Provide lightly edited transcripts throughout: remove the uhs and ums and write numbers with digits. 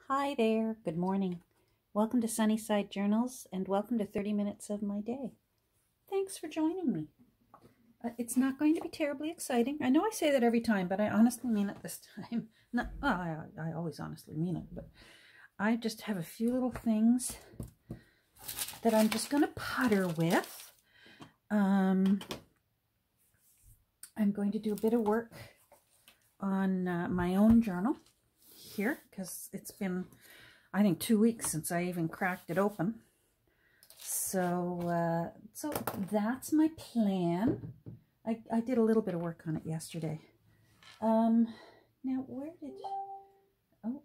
Hi there, good morning. Welcome to Sunnyside Journals and welcome to 30 Minutes of My Day. Thanks for joining me. It's not going to be terribly exciting. I know I say that every time, but I honestly mean it this time. No, I always honestly mean it, but I just have a few little things that I'm just going to putter with. I'm going to do a bit of work on my own journal here because it's been, I think, 2 weeks since I even cracked it open. So that's my plan. I did a little bit of work on it yesterday. Now where did oh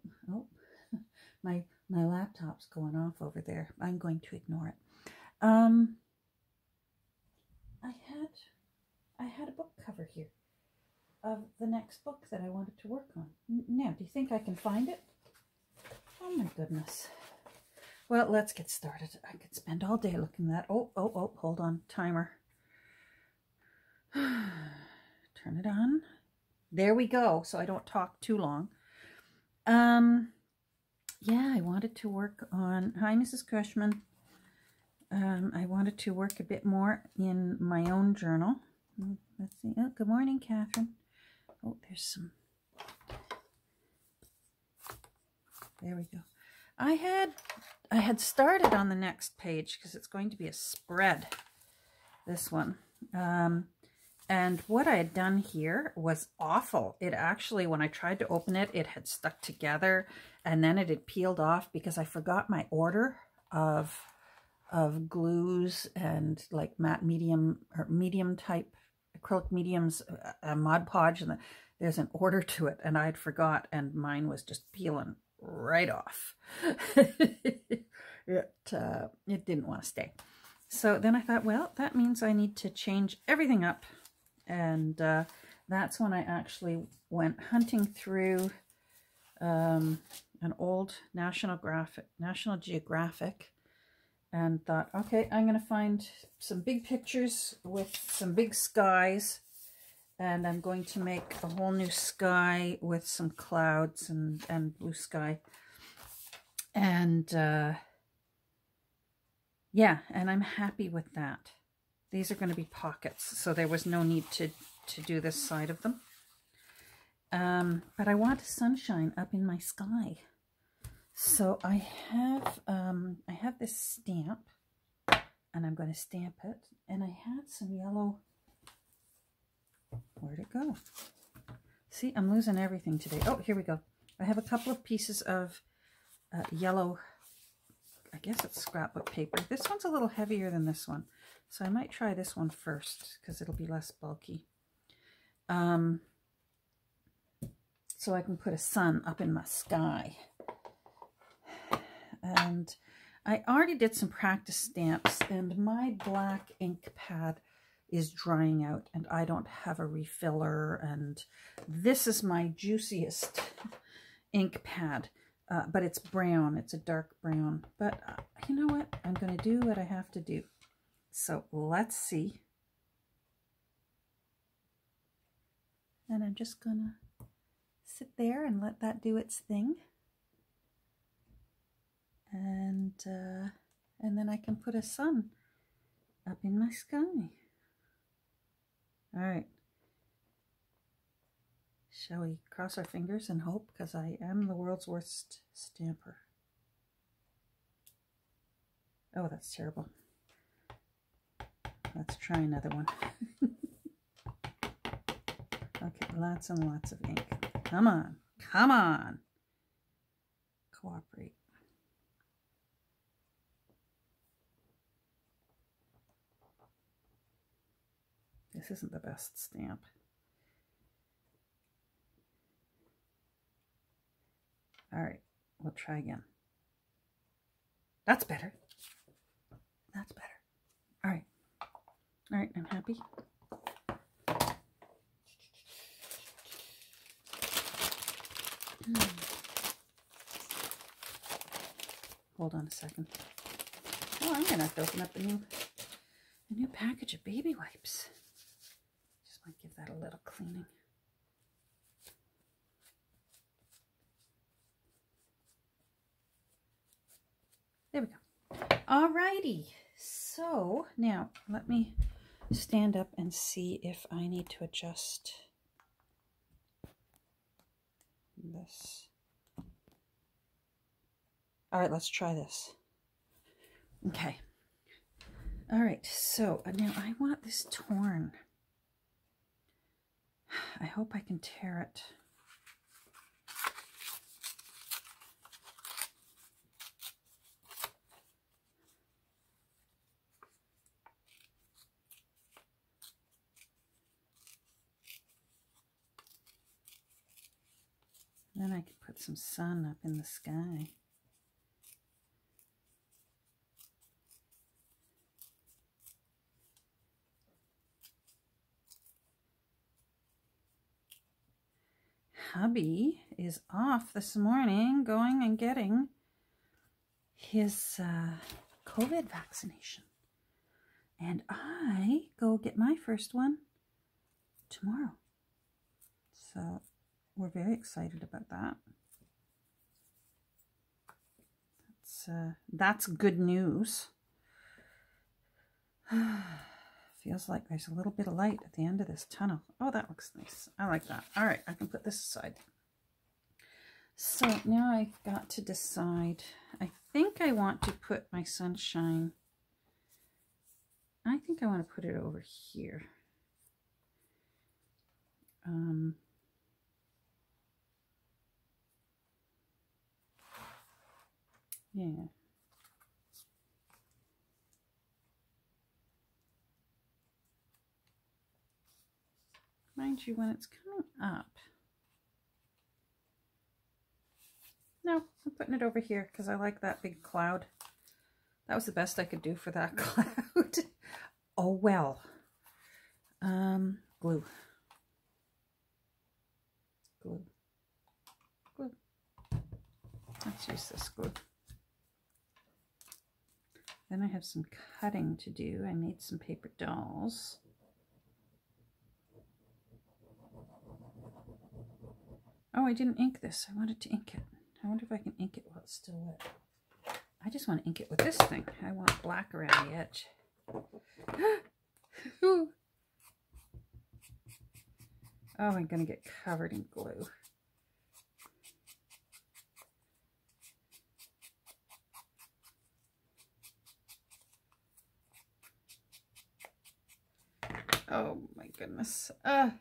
my laptop's going off over there. I'm going to ignore it. I had a book cover here of the next book that I wanted to work on. Now, do you think I can find it? Oh my goodness. Well, let's get started. I could spend all day looking at that. Oh, hold on. Timer. Turn it on. There we go. So I don't talk too long. Yeah, I wanted to work on... Hi, Mrs. Cushman. I wanted to work a bit more in my own journal. Let's see. Oh, good morning, Catherine. Oh, there's some... There we go. I had started on the next page because it's going to be a spread, this one. And what I had done here was awful. It actually, when I tried to open it, it had stuck together and then it had peeled off because I forgot my order of glues and like matte medium or medium type acrylic mediums, Mod Podge, and there's an order to it, and I'd forgot, and mine was just peeling right off. It didn't want to stay. So then I thought, well, that means I need to change everything up, and that's when I actually went hunting through an old National Geographic and thought, okay, I'm going to find some big pictures with some big skies, and I'm going to make a whole new sky with some clouds and blue sky. And yeah, and I'm happy with that. These are going to be pockets, so there was no need to do this side of them. But I want sunshine up in my sky. So I have this stamp, and I'm going to stamp it, and I had some yellow. Where'd it go? See, I'm losing everything today. Oh, here we go. I have a couple of pieces of yellow, I guess it's scrapbook paper. This one's a little heavier than this one, so I might try this one first because it'll be less bulky. So I can put a sun up in my sky. And I already did some practice stamps, and my black ink pad is drying out, and I don't have a refiller, and this is my juiciest ink pad, but it's brown. It's a dark brown, but you know what? I'm going to do what I have to do. So let's see. And I'm just going to sit there and let that do its thing. And then I can put a sun up in my sky. All right. Shall we cross our fingers and hope? Because I am the world's worst stamper. Oh, that's terrible. Let's try another one. Okay, lots and lots of ink. Come on. Come on. Cooperate. This isn't the best stamp. All right, we'll try again. That's better. That's better. All right. All right, I'm happy. Hold on a second. Oh, I'm gonna have to open up a new package of baby wipes. Just might give that a little cleaning. There we go. Alrighty. So now let me stand up and see if I need to adjust this. All right, let's try this. Okay. All right, so now I want this torn. I hope I can tear it. Then I could put some sun up in the sky. Hubby is off this morning going and getting his COVID vaccination. And I go get my first one tomorrow. So we're very excited about that. That's good news. Feels like there's a little bit of light at the end of this tunnel. Oh, that looks nice. I like that. All right, I can put this aside. So now I've got to decide. I think I want to put my sunshine. I think I want to put it over here. Yeah. Mind you, when it's coming up. No, I'm putting it over here because I like that big cloud. That was the best I could do for that cloud. Oh well. Glue. Glue. Glue. Let's use this glue. Then I have some cutting to do. I made some paper dolls. Oh, I didn't ink this. I wanted to ink it. I wonder if I can ink it while it's still wet. I just want to ink it with this thing. I want black around the edge. Oh, I'm going to get covered in glue. Oh my goodness. I'm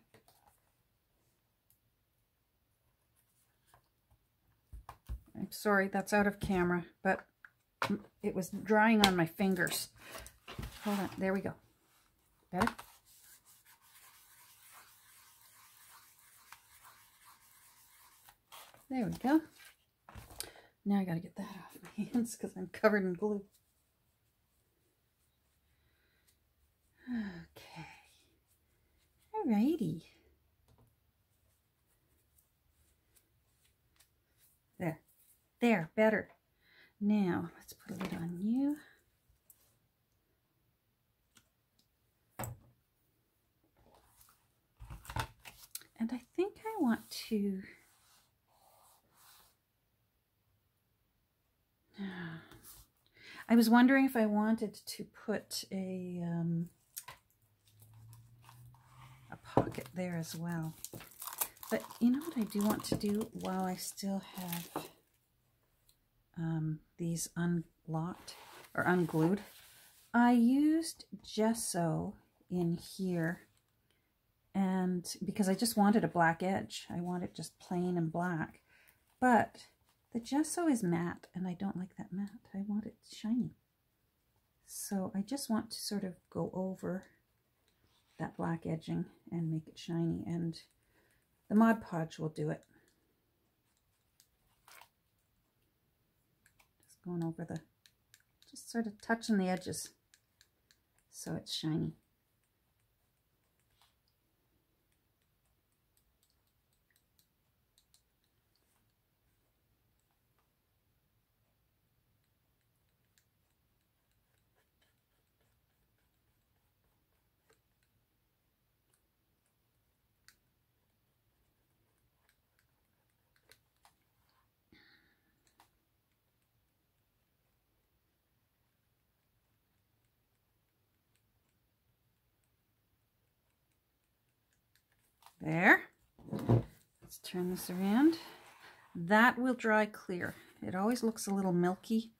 sorry, that's out of camera, but it was drying on my fingers. Hold on, there we go. Better? There we go. Now I gotta get that off my hands because I'm covered in glue. Okay. Alrighty. There. There, better. Now, let's put a lid on you. And I think I want to... I was wondering if I wanted to put a pocket there as well. But you know what I do want to do while I still have these unlocked or unglued? I used gesso in here, and because I just wanted a black edge. I want it just plain and black. But the gesso is matte, and I don't like that matte. I want it shiny. So I just want to sort of go over that black edging and make it shiny, and the Mod Podge will do it. Just going over the, just sort of touching the edges so it's shiny. There. Let's turn this around. That will dry clear. It always looks a little milky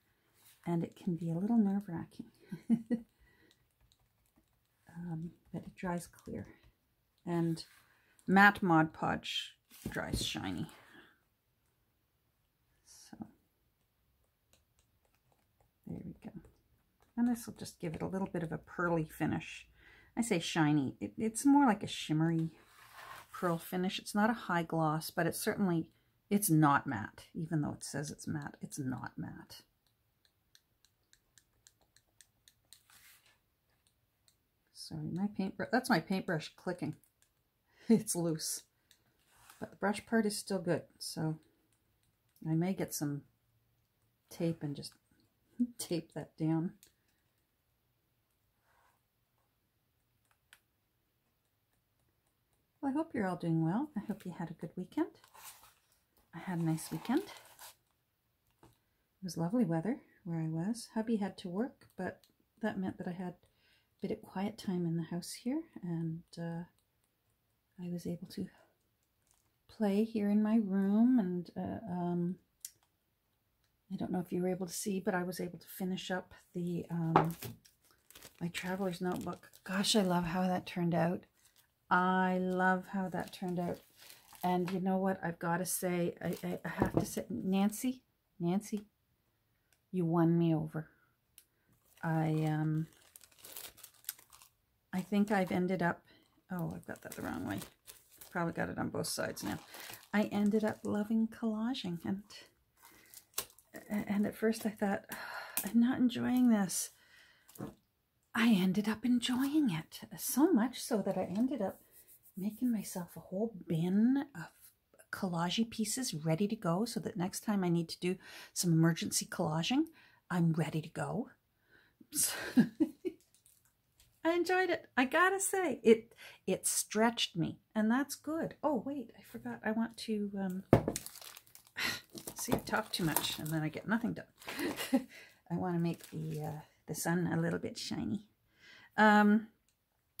and it can be a little nerve-wracking. But it dries clear. And matte Mod Podge dries shiny. So there we go. And this will just give it a little bit of a pearly finish. I say shiny. It's more like a shimmery pearl finish. It's not a high gloss, but it's certainly, it's not matte. Even though it says it's matte, it's not matte. Sorry, my paintbrush, that's my paintbrush clicking. It's loose. But the brush part is still good, so I may get some tape and just tape that down. Well, I hope you're all doing well. I hope you had a good weekend. I had a nice weekend. It was lovely weather where I was. Hubby had to work, but that meant that I had a bit of quiet time in the house here, and I was able to play here in my room, and I don't know if you were able to see, but I was able to finish up the my traveler's notebook. Gosh, I love how that turned out. I love how that turned out. And you know what? I've got to say, I have to say, Nancy, you won me over. I think I've ended up, oh, I've got that the wrong way. Probably got it on both sides now. I ended up loving collaging, and at first I thought, I'm not enjoying this. I ended up enjoying it so much so that I ended up making myself a whole bin of collage pieces ready to go, so that next time I need to do some emergency collaging, I'm ready to go. So I enjoyed it. I gotta say, it stretched me, and that's good. Oh wait, I forgot. I want to see, I talk too much and then I get nothing done. I want to make the sun a little bit shiny.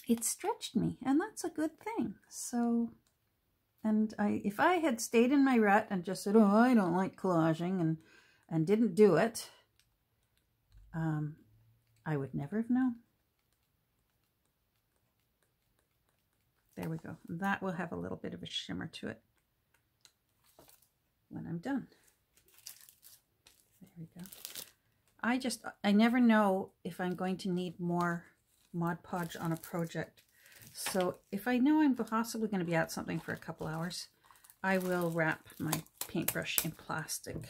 It stretched me, and that's a good thing. So, and if I had stayed in my rut and just said, oh, I don't like collaging, and didn't do it, I would never have known. There we go. That will have a little bit of a shimmer to it when I'm done. There we go. I never know if I'm going to need more Mod Podge on a project. So if I know I'm possibly going to be at something for a couple hours, I will wrap my paintbrush in plastic.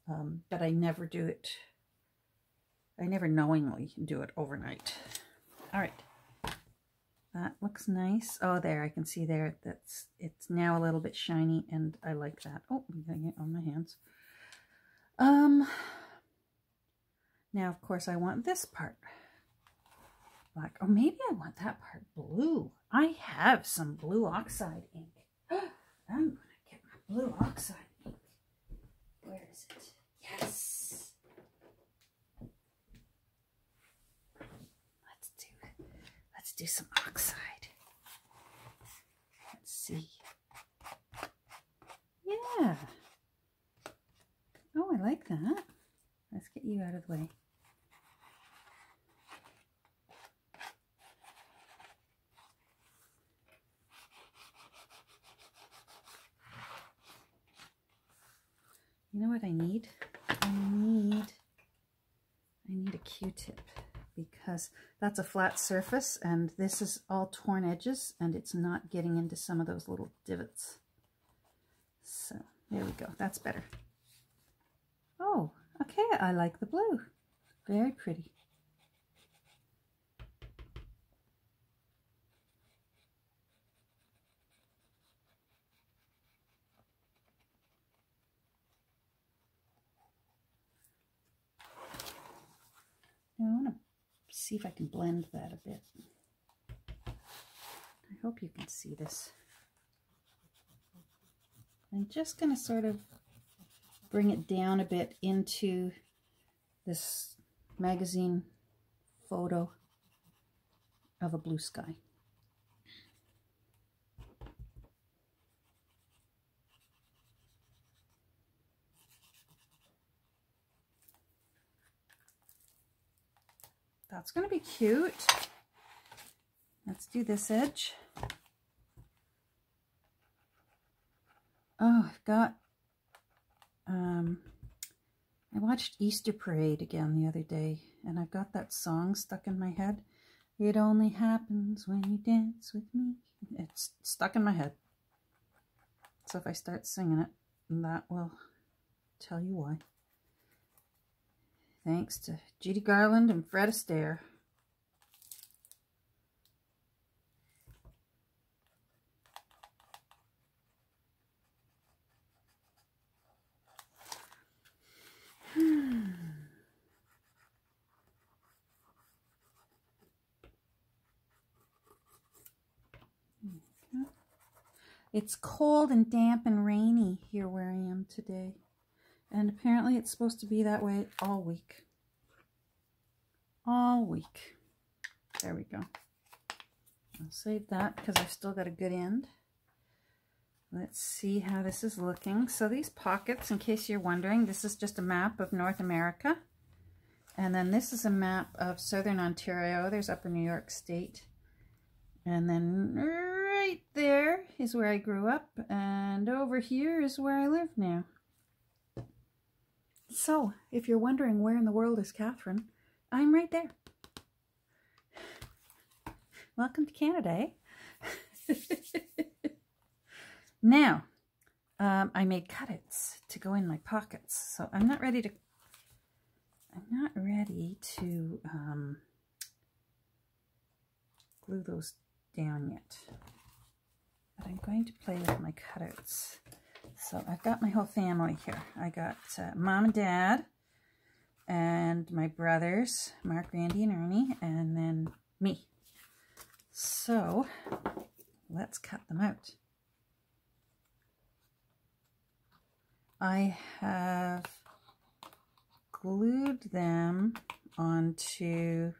But I never do it. I never knowingly do it overnight. All right. That looks nice. Oh, there, I can see there it's now a little bit shiny, and I like that. Oh, I'm getting it on my hands. Now, of course, I want this part black. Or maybe I want that part blue. I have some blue oxide ink. I'm going to get my blue oxide ink. Where is it? Yes. Let's do some oxide. Let's see. Yeah. Oh, I like that. Let's get you out of the way. You know what I need? I need a Q-tip, because that's a flat surface and this is all torn edges and it's not getting into some of those little divots. So there we go. That's better. Oh, okay. I like the blue. Very pretty. Now I want to see if I can blend that a bit. I hope you can see this. I'm just going to sort of bring it down a bit into this magazine photo of a blue sky. That's going to be cute. Let's do this edge. Oh, I've got, I watched Easter Parade again the other day, and I've got that song stuck in my head. It only happens when you dance with me. It's stuck in my head. So if I start singing it, that will tell you why. Thanks to Judy Garland and Fred Astaire. It's cold and damp and rainy here where I am today. And apparently it's supposed to be that way all week. All week. There we go. I'll save that because I've still got a good end. Let's see how this is looking. So these pockets, in case you're wondering, this is just a map of North America. And then this is a map of Southern Ontario. There's Upper New York State. And then right there is where I grew up. And over here is where I live now. So, if you're wondering where in the world is Catherine, I'm right there. Welcome to Canada, eh? Now, I made cutouts to go in my pockets. So I'm not ready to glue those down yet. But I'm going to play with my cutouts. So I've got my whole family here. I got Mom and Dad and my brothers, Mark, Randy, and Ernie, and then me. So let's cut them out. I have glued them onto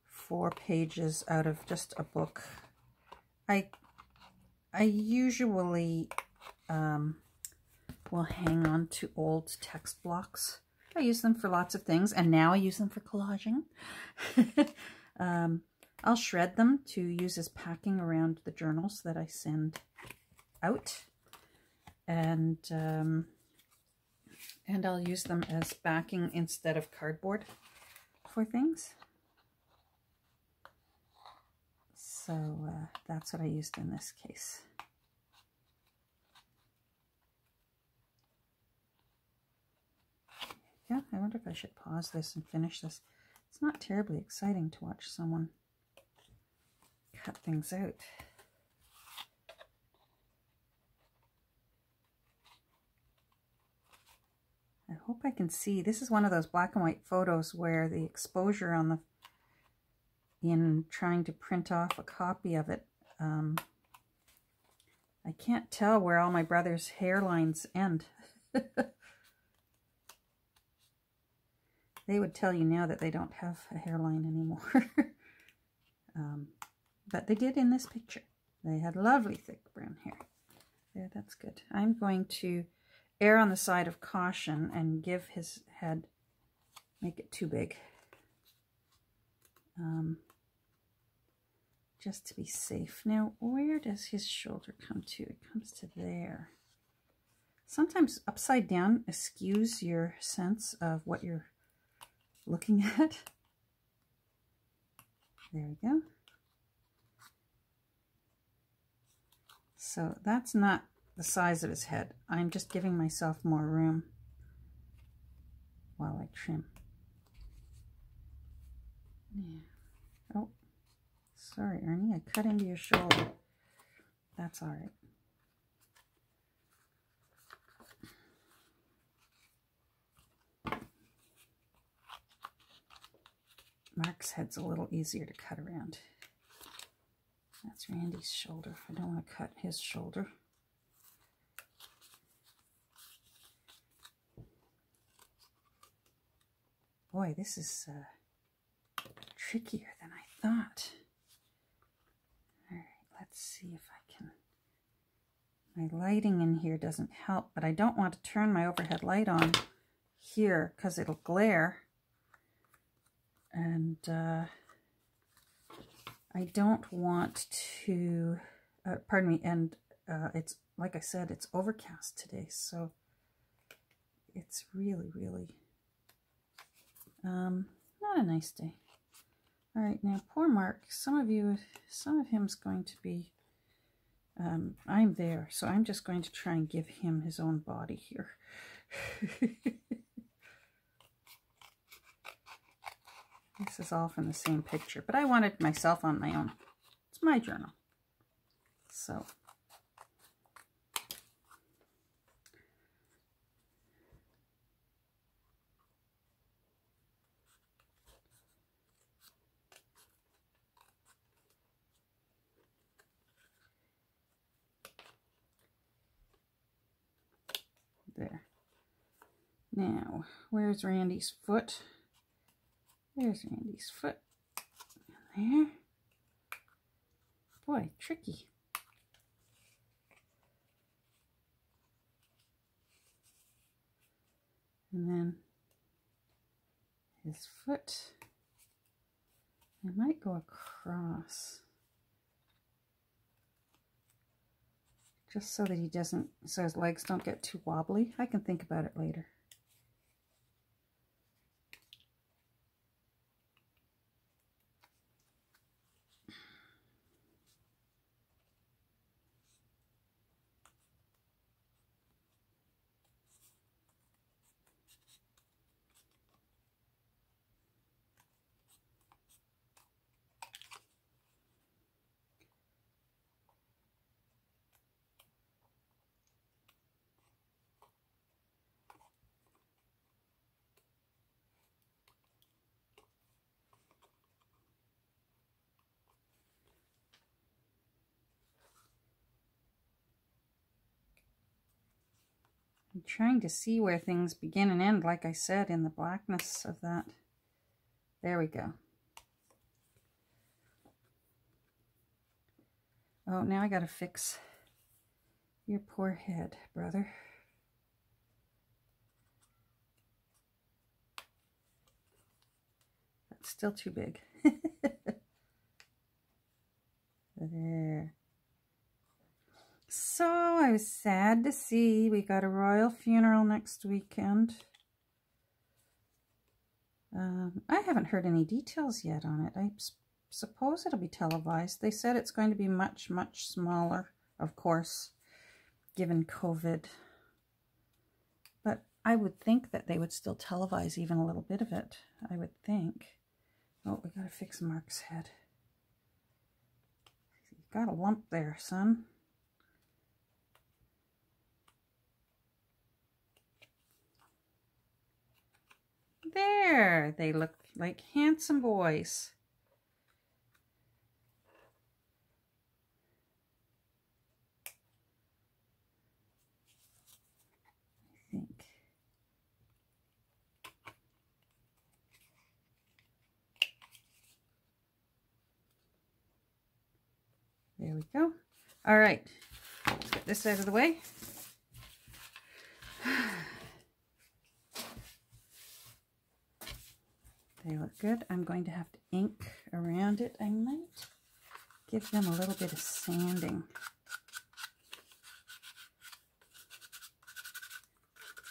4 pages out of just a book. I usually will hang on to old text blocks. I use them for lots of things, and now I use them for collaging. I'll shred them to use as packing around the journals that I send out, and I'll use them as backing instead of cardboard for things. So that's what I used in this case. Yeah, I wonder if I should pause this and finish this. It's not terribly exciting to watch someone cut things out. I hope I can see. This is one of those black and white photos where the exposure on the, in trying to print off a copy of it, I can't tell where all my brother's hairlines end. They would tell you now that they don't have a hairline anymore. But they did in this picture. They had lovely thick brown hair. There, that's good. I'm going to err on the side of caution and give his head, make it too big. Just to be safe. Now, where does his shoulder come to? It comes to there. Sometimes upside down eschews your sense of what you're looking at. There we go. So that's not the size of his head. I'm just giving myself more room while I trim. Yeah. Oh, sorry, Ernie, I cut into your shoulder. That's all right. Mark's head's a little easier to cut around. That's Randy's shoulder. I don't want to cut his shoulder. Boy, this is trickier than I thought. All right, let's see if I can. My lighting in here doesn't help, but I don't want to turn my overhead light on here because it'll glare. And I don't want to, pardon me, and it's, like I said, it's overcast today, so it's really, really not a nice day. All right, now poor Mark, some of him's going to be, I'm there, so I'm just going to try and give him his own body here. This is all from the same picture, but I wanted myself on my own. It's my journal. So. There. Now, where's Randy's foot? There's Randy's foot. There. Boy, tricky. And then his foot. I might go across. Just so that he doesn't, so his legs don't get too wobbly. I can think about it later. I'm trying to see where things begin and end, like I said, in the blackness of that. There we go. Oh, now I gotta fix your poor head, brother. That's still too big. There. So I was sad to see we got a royal funeral next weekend. I haven't heard any details yet on it. I suppose it'll be televised. They said it's going to be much, much smaller, of course, given COVID. But I would think that they would still televise even a little bit of it. I would think. Oh, we gotta fix Mark's head. You've got a lump there, son. There, they look like handsome boys. I think. There we go. All right, let's get this out of the way. They look good. I'm going to have to ink around it. I might give them a little bit of sanding.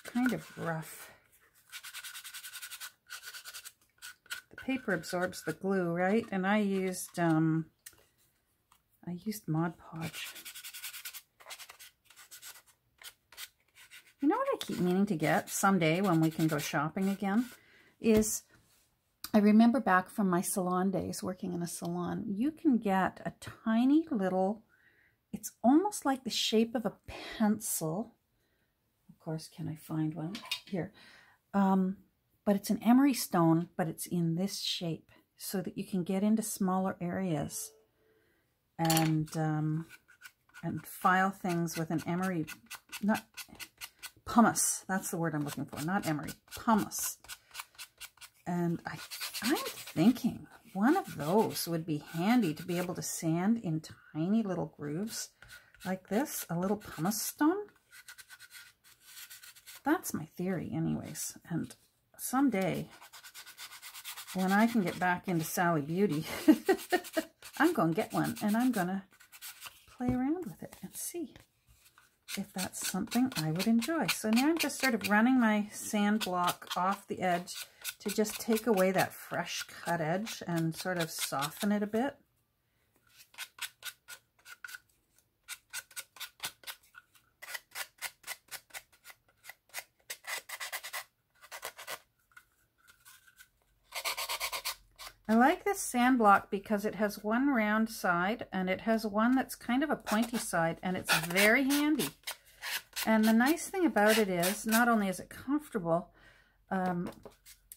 Kind of rough. The paper absorbs the glue, right? And I used Mod Podge. You know what I keep meaning to get someday when we can go shopping again is, I remember back from my salon days, working in a salon, you can get a tiny little, it's almost like the shape of a pencil. Of course, can I find one? Here. But it's an emery stone, but it's in this shape so that you can get into smaller areas and file things with an emery, not pumice. That's the word I'm looking for, not emery, pumice. And I'm thinking one of those would be handy to be able to sand in tiny little grooves like this, a little pumice stone. That's my theory anyways. And someday when I can get back into Sally Beauty, I'm going to get one and I'm going to play around with it and see if that's something I would enjoy. So now I'm just sort of running my sand block off the edge to just take away that fresh cut edge and sort of soften it a bit. I like this sand block because it has one round side and it has one that's kind of a pointy side, and it's very handy. And the nice thing about it is, not only is it comfortable,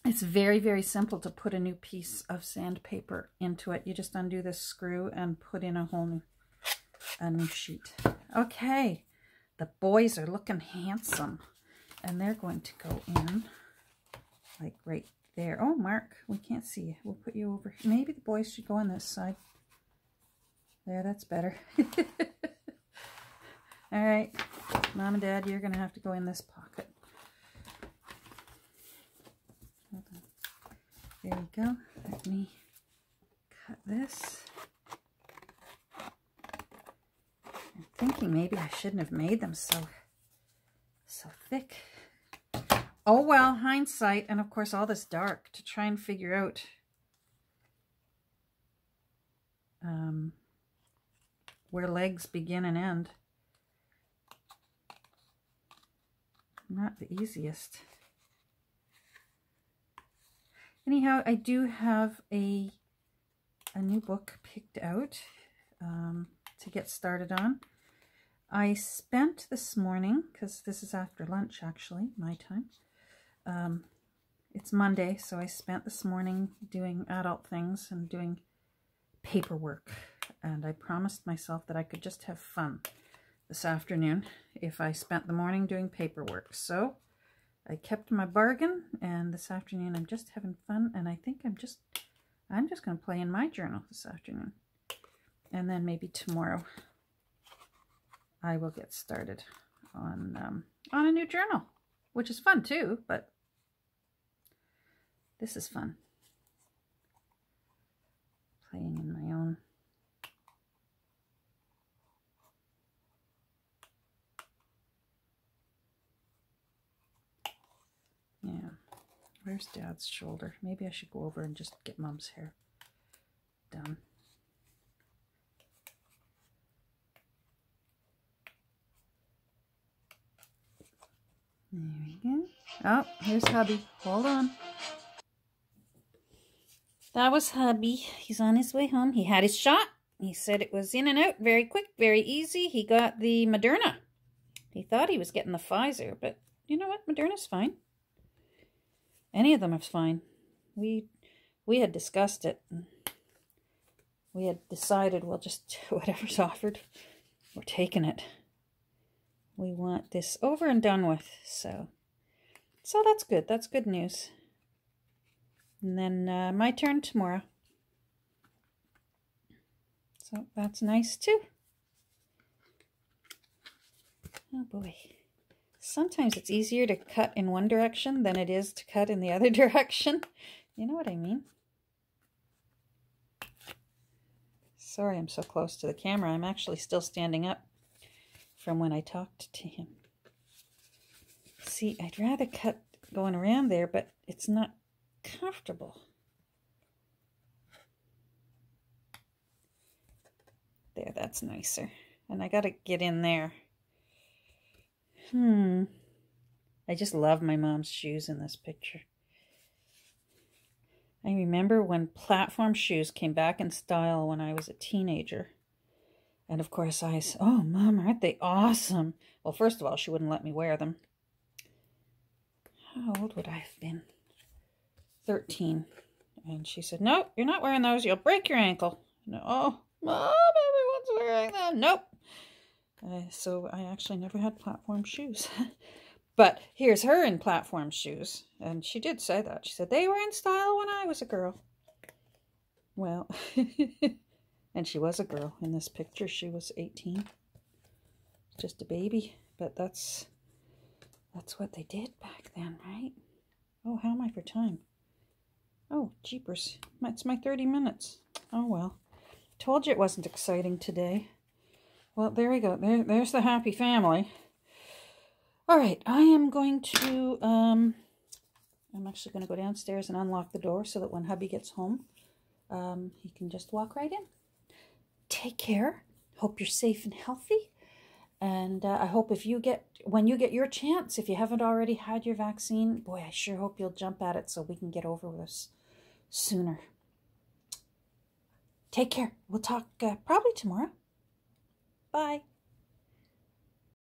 it's very, very simple to put a new piece of sandpaper into it. You just undo this screw and put in a whole new sheet. Okay, the boys are looking handsome, and they're going to go in like right there. Oh, Mark, we can't see you. We'll put you over. Maybe the boys should go on this side. There, that's better. All right, Mom and Dad, you're going to have to go in this pocket. Hold on. There we go. Let me cut this. I'm thinking maybe I shouldn't have made them so thick. Oh well, hindsight, and of course all this dark to try and figure out where legs begin and end. Not the easiest. Anyhow, I do have a new book picked out to get started on. I spent this morning, because this is after lunch actually, my time. It's Monday, so I spent this morning doing adult things and doing paperwork. And I promised myself that I could just have fun this afternoon if I spent the morning doing paperwork. So I kept my bargain, and this afternoon I'm just having fun, and I think I'm just going to play in my journal this afternoon. And then maybe tomorrow I will get started on a new journal, which is fun too, but this is fun. Playing in my own. Yeah. Where's Dad's shoulder? Maybe I should go over and just get Mom's hair done. There we go. Oh, here's hubby. Hold on. That was hubby. He's on his way home. He had his shot. He said it was in and out, very quick, very easy. He got the Moderna. He thought he was getting the Pfizer, but you know what? Moderna's fine. Any of them is fine. We had discussed it. We had decided we'll just whatever's offered, we're taking it. We want this over and done with, so that's good. That's good news. And then my turn tomorrow. So that's nice too. Oh boy. Sometimes it's easier to cut in one direction than it is to cut in the other direction. You know what I mean? Sorry I'm so close to the camera. I'm actually still standing up from when I talked to him. See, I'd rather cut going around there, but it's not comfortable. There, that's nicer. And I gotta get in there. I just love my mom's shoes in this picture. I remember when platform shoes came back in style when I was a teenager. And of course I said, oh, Mom, aren't they awesome? Well, first of all, she wouldn't let me wear them. How old would I have been? 13. And she said, nope, you're not wearing those. You'll break your ankle. No, oh, Mom, everyone's wearing them. Nope. So I actually never had platform shoes. But here's her in platform shoes. And she did say that. She said, they were in style when I was a girl. Well, and she was a girl. In this picture, she was 18. Just a baby. But that's what they did back then, right? Oh, how am I for time? Oh, jeepers. It's my 30 minutes. Oh, well. Told you it wasn't exciting today. Well, there we go. There's the happy family. All right, I am going to, I'm actually going to go downstairs and unlock the door so that when hubby gets home, he can just walk right in. Take care. Hope you're safe and healthy. And I hope when you get your chance, if you haven't already had your vaccine, boy, I sure hope you'll jump at it so we can get over this sooner. Take care. We'll talk probably tomorrow. Bye.